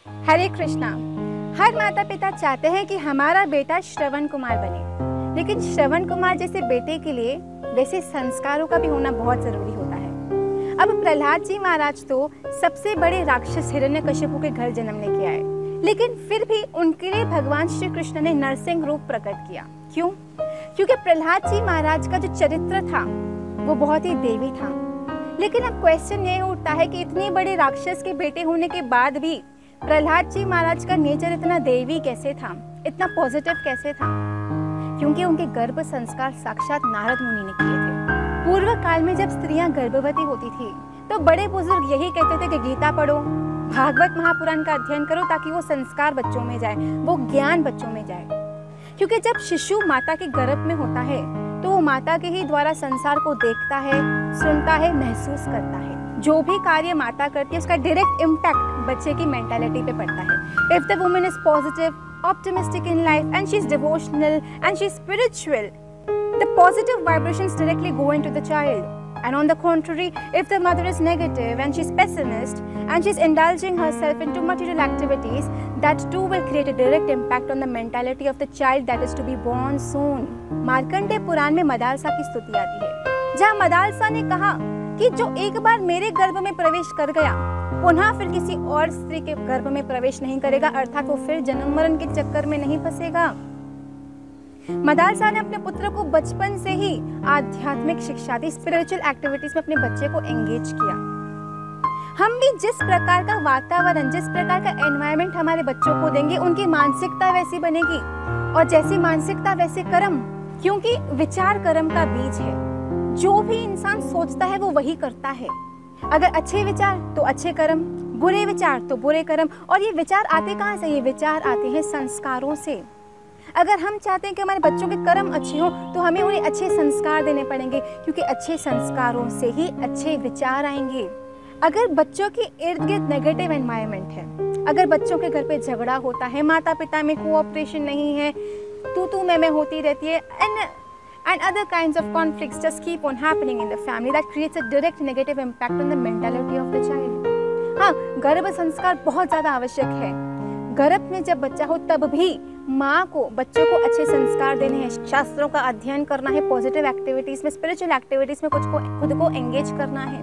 हरे कृष्णा। हर माता पिता चाहते हैं कि हमारा बेटा श्रवण कुमार बने, लेकिन श्रवण कुमार जैसे बेटे के लिए वैसे संस्कारों का भी होना बहुत जरूरी होता है। अब प्रहलाद जी महाराज तो सबसे बड़े राक्षस हिरण्यकशिपु के घर जन्मने के आए, लेकिन फिर भी उनके लिए भगवान श्री कृष्ण ने नरसिंह रूप प्रकट किया। क्यों? क्योंकि प्रहलाद जी महाराज का जो चरित्र था वो बहुत ही देवी था। लेकिन अब क्वेश्चन ये उठता है कि इतने बड़े राक्षस के बेटे होने के बाद भी प्रहलाद जी महाराज का नेचर इतना देवी कैसे था, इतना पॉजिटिव कैसे था? क्योंकि उनके गर्भ संस्कार साक्षात नारद मुनि ने किए थे। पूर्व काल में जब स्त्रियां गर्भवती होती थी तो बड़े बुजुर्ग यही कहते थे कि गीता पढ़ो, भागवत महापुराण का अध्ययन करो, ताकि वो संस्कार बच्चों में जाए, वो ज्ञान बच्चों में जाए। क्योंकि जब शिशु माता के गर्भ में होता है तो वो माता के ही द्वारा संसार को देखता है, सुनता है, महसूस करता है। जो भी कार्य माता करती है उसका डायरेक्ट इम्पैक्ट बच्चे की मेंटालिटी पे पड़ता है। If the woman is positive, optimistic in life, and she's devotional and she's spiritual, the positive vibrations directly go into the child. And on the contrary, if the mother is negative and she's pessimist and she's indulging herself into material activities, that too will create a direct impact on the mentality of the child that is to be born soon. Markandeya Purana में मदालसा की स्तुति आती है, जहाँ मदालसा ने कहा कि जो एक बार मेरे गर्भ में प्रवेश कर गया पुनः फिर किसी और स्त्री के गर्भ में प्रवेश नहीं करेगा, अर्थात वो फिर जन्म मरण के चक्कर में नहीं फंसेगा। मदालसा ने अपने पुत्र को बचपन से ही आध्यात्मिक शिक्षा दी, स्पिरिचुअल एक्टिविटीज में अपने बच्चे को एंगेज किया। हम भी जिस प्रकार का वातावरण, जिस प्रकार का एनवायरनमेंट हमारे बच्चों को देंगे, उनकी मानसिकता वैसी बनेगी, और जैसी मानसिकता वैसे कर्म, क्योंकि विचार कर्म का बीज है। जो भी इंसान सोचता है वो वही करता है। अगर अच्छे विचार तो अच्छे कर्म, बुरे विचार तो बुरे कर्म। और ये विचार आते कहाँ से? ये विचार आते हैं संस्कारों से। अगर हम चाहते हैं कि हमारे बच्चों के कर्म अच्छे हों तो हमें उन्हें अच्छे संस्कार देने पड़ेंगे, क्योंकि अच्छे संस्कारों से ही अच्छे विचार आएंगे। अगर बच्चों के इर्द गिर्द नेगेटिव एनवायरनमेंट है, अगर बच्चों के घर पे झगड़ा होता है, माता पिता में कोऑपरेशन नहीं है, तू मैं होती रहती है, and other kinds of conflicts just keep on happening in the family, that creates a direct negative impact on the mentality of the child. हाँ, गर्भ संस्कार बहुत ज़्यादा आवश्यक है। गर्भ में जब बच्चा हो तब भी माँ को बच्चों को अच्छे संस्कार देने हैं, शास्त्रों का अध्ययन करना है, पॉजिटिव एक्टिविटीज़ में, स्पिरिचुअल एक्टिविटीज़ में खुद को एंगेज करना है।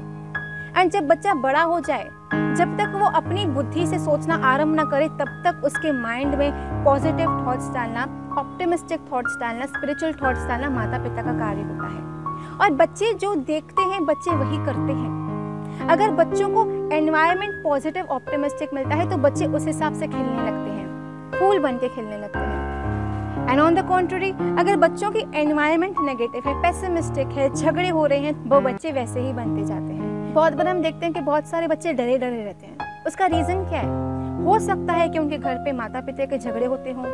एंड जब बच्चा बड़ा हो जाए, जब तक वो अपनी बुद्धि से सोचना आरंभ न करे, तब तक उसके माइंड में पॉजिटिव थॉट्स डालना, ऑप्टिमिस्टिक थॉट्स डालना, स्पिरिचुअल थॉट्स डालना माता पिता का कार्य होता है। और बच्चे जो देखते हैं बच्चे वही करते हैं। अगर बच्चों को एनवायरनमेंट पॉजिटिव ऑप्टिमिस्टिक मिलता है तो बच्चे उस हिसाब से खेलने लगते हैं, फूल बन के खेलने लगते हैं। एंड ऑन द कॉन्ट्ररी, अगर बच्चों की एनवायरनमेंट नेगेटिव है, पेसिमिस्टिक है, झगड़े हो रहे हैं, वो बच्चे वैसे ही बनते जाते हैं। बहुत बार हम देखते हैं कि बहुत सारे बच्चे डरे डरे रहते हैं। उसका रीज़न क्या है? हो सकता है कि उनके घर पे माता पिता के झगड़े होते हों,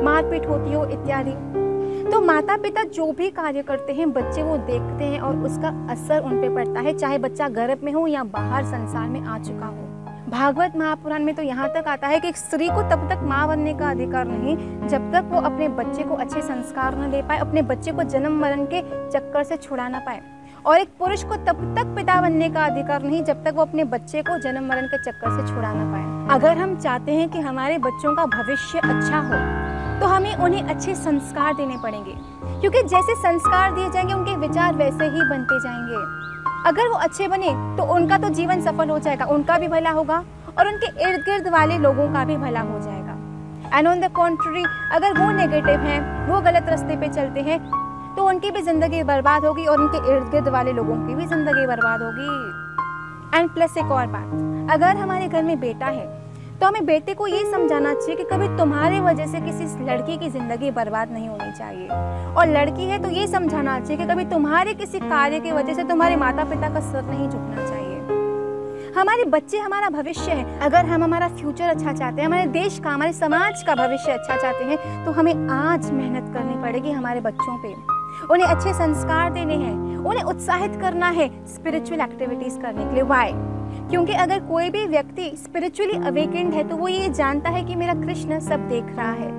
मारपीट होती हो इत्यादि। तो माता पिता जो भी कार्य करते हैं बच्चे वो देखते हैं और उसका असर उन पे पड़ता है, चाहे बच्चा गर्भ में हो या बाहर संसार में आ चुका हो। भागवत महापुराण में तो यहाँ तक आता है कि एक स्त्री को तब तक माँ बनने का अधिकार नहीं जब तक वो अपने बच्चे को अच्छे संस्कार न दे पाए, अपने बच्चे को जन्म मरण के चक्कर से छुड़ा ना पाए। और एक पुरुष को तब तक पिता बनने का अधिकार नहीं जब तक वो अपने बच्चे को जन्म मरण के चक्कर से छुड़ा ना पाए। अगर हम चाहते हैं कि हमारे बच्चों का भविष्य अच्छा हो तो हमें उन्हें अच्छे संस्कार देने पड़ेंगे, क्योंकि जैसे संस्कार दिए जाएंगे उनके विचार वैसे ही बनते जाएंगे। अगर वो अच्छे बने तो उनका तो जीवन सफल हो जाएगा, उनका भी भला होगा और उनके इर्द गिर्द वाले लोगों का भी भला हो जाएगा। एंड ऑन द कॉन्ट्ररी, अगर वो नेगेटिव हैं, वो गलत रास्ते पे चलते हैं, तो उनकी भी जिंदगी बर्बाद होगी और उनके इर्द गिर्द वाले लोगों की भी जिंदगी बर्बाद होगी। एंड प्लस एक और बात, अगर हमारे घर में बेटा है तो हमें बेटे को ये समझाना चाहिए कि कभी तुम्हारे वजह से किसी लड़की की जिंदगी बर्बाद नहीं होनी चाहिए, और लड़की है तो ये समझाना चाहिए कि कभी तुम्हारे किसी कार्य की वजह से तुम्हारे माता पिता का सर नहीं झुकना चाहिए। हमारे बच्चे हमारा भविष्य है। अगर हम हमारा फ्यूचर अच्छा चाहते हैं, हमारे देश का, हमारे समाज का भविष्य अच्छा चाहते हैं, तो हमें आज मेहनत करनी पड़ेगी हमारे बच्चों पे। उन्हें अच्छे संस्कार देने हैं, उन्हें उत्साहित करना है स्पिरिचुअल एक्टिविटीज करने के लिए। वाई? क्योंकि अगर कोई भी व्यक्ति स्पिरिचुअली अवेकेंड है तो वो ये जानता है कि मेरा कृष्ण सब देख रहा है,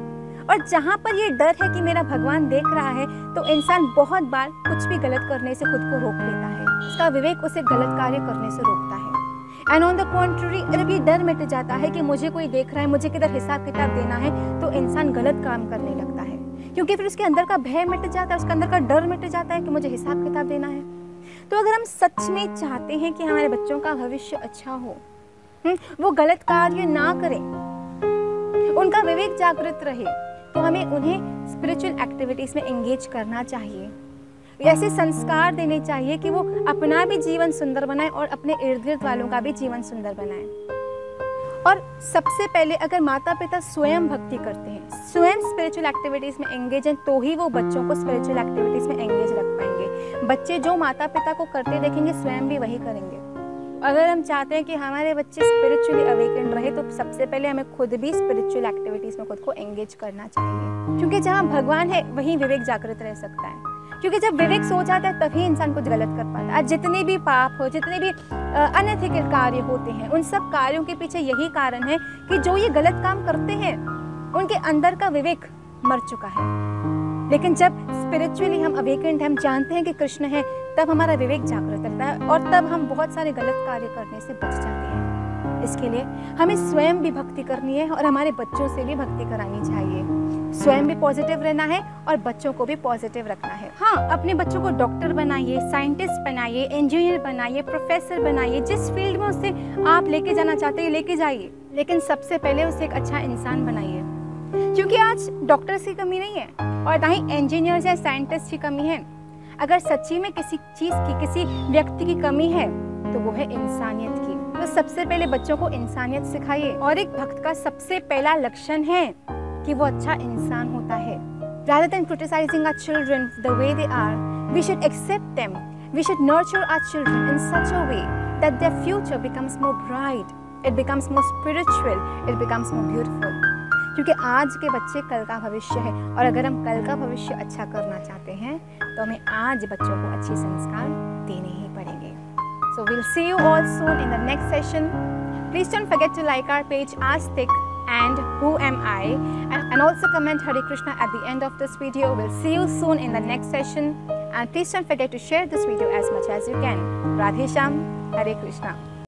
और जहाँ पर ये डर है कि मेरा भगवान देख रहा है तो इंसान बहुत बार कुछ भी गलत करने से खुद को रोक लेता है। उसका विवेक उसे गलत कार्य करने से रोकता है। एंड ऑन द कॉन्ट्ररी जब ये डर मिट जाता है कि मुझे कोई देख रहा है, मुझे किधर हिसाब किताब देना है, तो इंसान गलत काम करने लगता है, क्योंकि फिर उसके अंदर का भय मिट जाता है, उसके अंदर का डर मिट जाता है कि मुझे हिसाब किताब देना है। तो अगर हम सच में चाहते हैं कि हमारे बच्चों का भविष्य अच्छा हो, वो गलत कार्य ना करें, उनका विवेक जागृत रहे, तो हमें उन्हें स्पिरिचुअल एक्टिविटीज में एंगेज करना चाहिए, ऐसे संस्कार देने चाहिए कि वो अपना भी जीवन सुंदर बनाए और अपने इर्द गिर्द वालों का भी जीवन सुंदर बनाए। और सबसे पहले अगर माता पिता स्वयं भक्ति करते हैं, स्वयं स्पिरिचुअल एक्टिविटीज में एंगेज हैं, तो ही वो बच्चों को स्पिरिचुअल एक्टिविटीज में एंगेज रख पाएंगे। बच्चे जो माता पिता को करते देखेंगे स्वयं भी वही करेंगे। अगर हम चाहते हैं कि हमारे बच्चे स्पिरिचुअली अवेकेंड रहे, तो सबसे पहले हमें खुद भी स्पिरिचुअल एक्टिविटीज में खुद को एंगेज करना चाहिए, क्योंकि जहाँ भगवान है वहीं विवेक जागृत रह सकता है। क्योंकि जब विवेक सो जाता है तभी इंसान कुछ गलत कर पाता है। आज जितने भी पाप हो, जितने भी अनएथिकल कार्य होते हैं, उन सब कार्यों के पीछे यही कारण है कि जो ये गलत काम करते हैं उनके अंदर का विवेक मर चुका है। लेकिन जब स्पिरिचुअली हम अवेकेंड, हम जानते हैं कि कृष्ण है, तब हमारा विवेक जागृत रहता है और तब हम बहुत सारे गलत कार्य करने से बच जाते हैं। इसके लिए हमें स्वयं भी भक्ति करनी है और हमारे बच्चों से भी भक्ति करानी चाहिए। स्वयं भी पॉजिटिव रहना है और बच्चों को भी पॉजिटिव रखना है। हाँ, अपने बच्चों को डॉक्टर बनाइए, साइंटिस्ट बनाइए, इंजीनियर बनाइए, प्रोफेसर बनाइए, जिस फील्ड में उसे आप लेके जाना चाहते हैं लेके जाइए, लेकिन सबसे पहले उसे एक अच्छा इंसान बनाइए। क्योंकि आज डॉक्टर्स की कमी नहीं है और ना ही इंजीनियर्स या साइंटिस्ट की कमी है। अगर सच्ची में किसी चीज़ की, किसी व्यक्ति की कमी है तो वो है इंसानियत की। तो सबसे पहले बच्चों को इंसानियत सिखाइए। और एक भक्त का सबसे पहला लक्षण है कि वो अच्छा इंसान होता है। Rather than criticizing our children the way they are, we should accept them. We should nurture our children in such a way that their future becomes more bright, it becomes more spiritual, it becomes more beautiful. क्योंकि आज के बच्चे कल का भविष्य है और अगर हम कल का भविष्य अच्छा करना चाहते हैं तो हमें आज बच्चों को अच्छे संस्कार देने ही पड़ेंगे। So we'll see you all soon in the next session. Please don't forget to like our page Astik and Who Am I, and also comment Hare Krishna at the end of this video. We'll see you soon in the next session, and please don't forget to share this video as much as you can. Radhe Shyam, Hare Krishna.